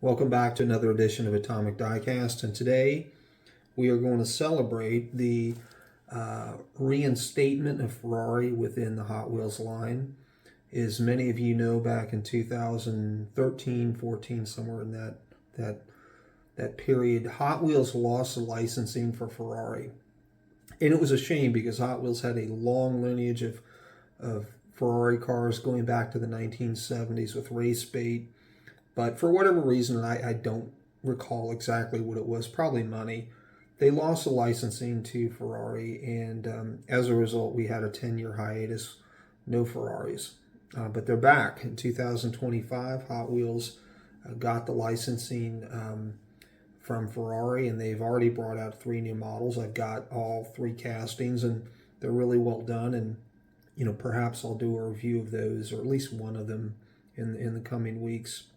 Welcome back to another edition of Atomic Diecast, and today we are going to celebrate the reinstatement of Ferrari within the Hot Wheels line. As many of you know, back in 2013, 14, somewhere in that period, Hot Wheels lost the licensing for Ferrari, and it was a shame because Hot Wheels had a long lineage of Ferrari cars going back to the 1970s with race bait. But for whatever reason, I don't recall exactly what it was, probably money. They lost the licensing to Ferrari, and as a result, we had a 10-year hiatus, no Ferraris. But they're back in 2025. Hot Wheels got the licensing from Ferrari, and they've already brought out 3 new models. I've got all 3 castings, and they're really well done. And perhaps I'll do a review of those, or at least one of them, in the coming weeks.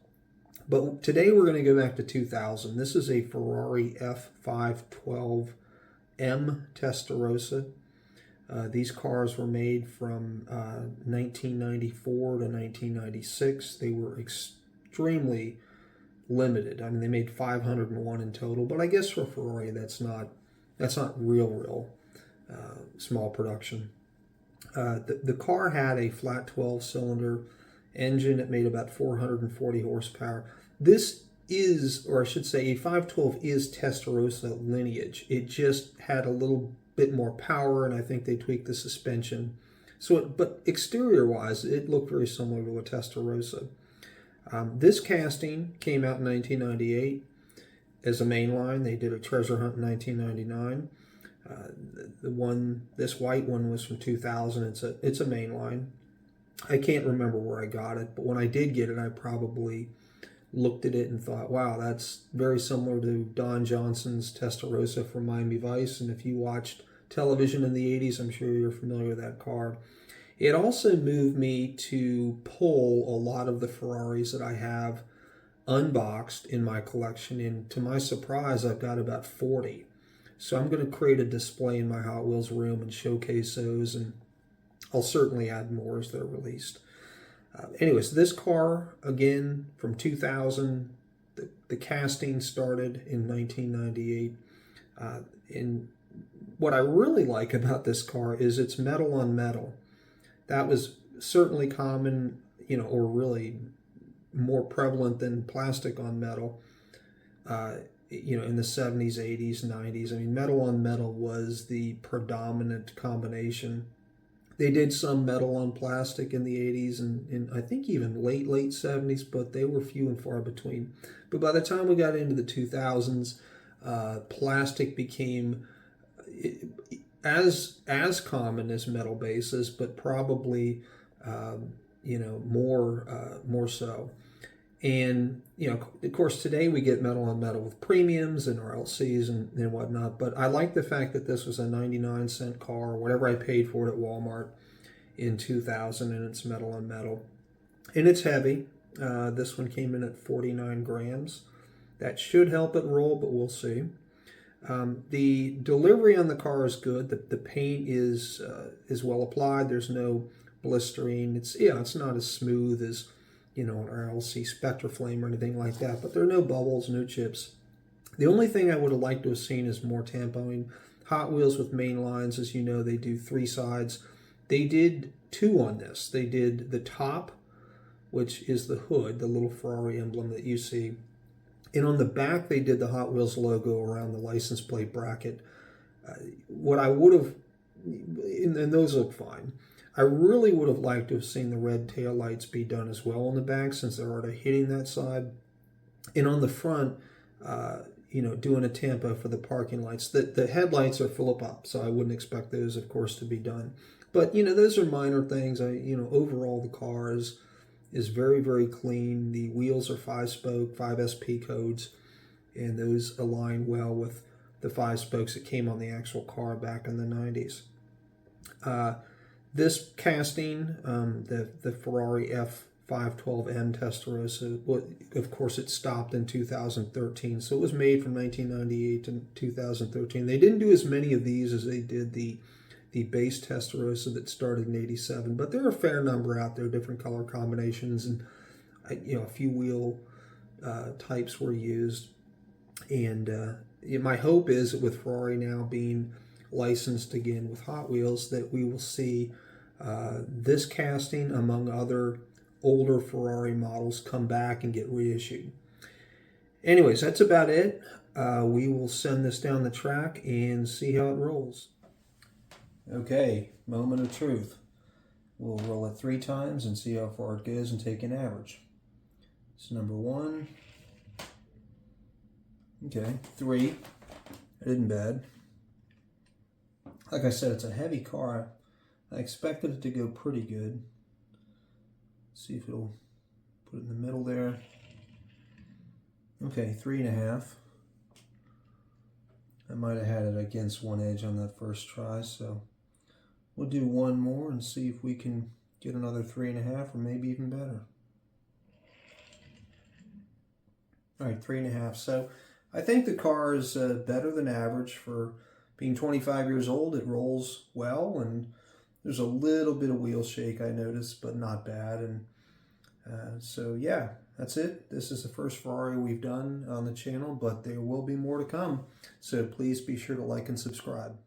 But today we're going to go back to 2000. This is a Ferrari F512M Testarossa. These cars were made from 1994 to 1996. They were extremely limited. I mean, they made 501 in total, but I guess for Ferrari, that's not real small production. The car had a flat 12-cylinder engine. It made about 440 horsepower. This is, or I should say, a 512 is Testarossa lineage. It just had a little bit more power, and I think they tweaked the suspension. But exterior-wise, it looked very similar to a Testarossa. This casting came out in 1998 as a mainline. They did a treasure hunt in 1999. This white one was from 2000. It's a mainline. I can't remember where I got it, but when I did get it, I probably looked at it and thought, wow, that's very similar to Don Johnson's Testarossa from Miami Vice. And if you watched television in the 80s, I'm sure you're familiar with that car. It also moved me to pull a lot of the Ferraris that I have unboxed in my collection. And to my surprise, I've got about 40. So I'm going to create a display in my Hot Wheels room and showcase those, and I'll certainly add more as they're released. Anyways, this car, again, from 2000, the casting started in 1998. And what I really like about this car is it's metal on metal. That was certainly common, or really more prevalent than plastic on metal, in the 70s, 80s, 90s. I mean, metal on metal was the predominant combination. They did some metal on plastic in the 80s and I think even late 70s, but they were few and far between. But by the time we got into the 2000s, plastic became as common as metal bases, but probably more so. And of course, today we get metal on metal with premiums and RLCs and whatnot. But I like the fact that this was a 99-cent car, whatever I paid for it at Walmart in 2000, and it's metal on metal. And it's heavy. This one came in at 49 grams. That should help it roll, but we'll see. The delivery on the car is good. The paint is well applied. There's no blistering. It's not as smooth as an RLC Spectra Flame or anything like that, but there are no bubbles, no chips. The only thing I would have liked to have seen is more tampoing. Hot Wheels with main lines, as you know, they do 3 sides. They did 2 on this. They did the top, which is the hood, the little Ferrari emblem that you see. And on the back, they did the Hot Wheels logo around the license plate bracket. What I would have, and those look fine. I really would have liked to have seen the red taillights be done as well on the back, since they're already hitting that side. And on the front, doing a tampo for the parking lights. The headlights are Phillip up, so I wouldn't expect those, of course, to be done. But, those are minor things. Overall, the car is very, very clean. The wheels are 5-spoke, 5 SP codes, and those align well with the 5 spokes that came on the actual car back in the 90s. This casting, the Ferrari F512M Testarossa, of course, it stopped in 2013. So it was made from 1998 to 2013. They didn't do as many of these as they did the base Testarossa that started in 87, but there are a fair number out there, different color combinations, and a few wheel types were used. And my hope is that with Ferrari now being licensed again with Hot Wheels, that we will see this casting, among other older Ferrari models, come back and get reissued. Anyways, that's about it. We will send this down the track and see how it rolls. Okay, moment of truth. We'll roll it 3 times and see how far it goes and take an average. So number 1. Okay, 3. That isn't bad. Like I said, it's a heavy car. I expected it to go pretty good. See if it'll put it in the middle there. Okay, 3.5. I might have had it against one edge on that first try, so we'll do one more and see if we can get another 3.5 or maybe even better. All right, 3.5. So I think the car is better than average for being 25 years old. It rolls well, and there's a little bit of wheel shake I noticed, but not bad. And so yeah, that's it. This is the first Ferrari we've done on the channel, but there will be more to come. So please be sure to like and subscribe.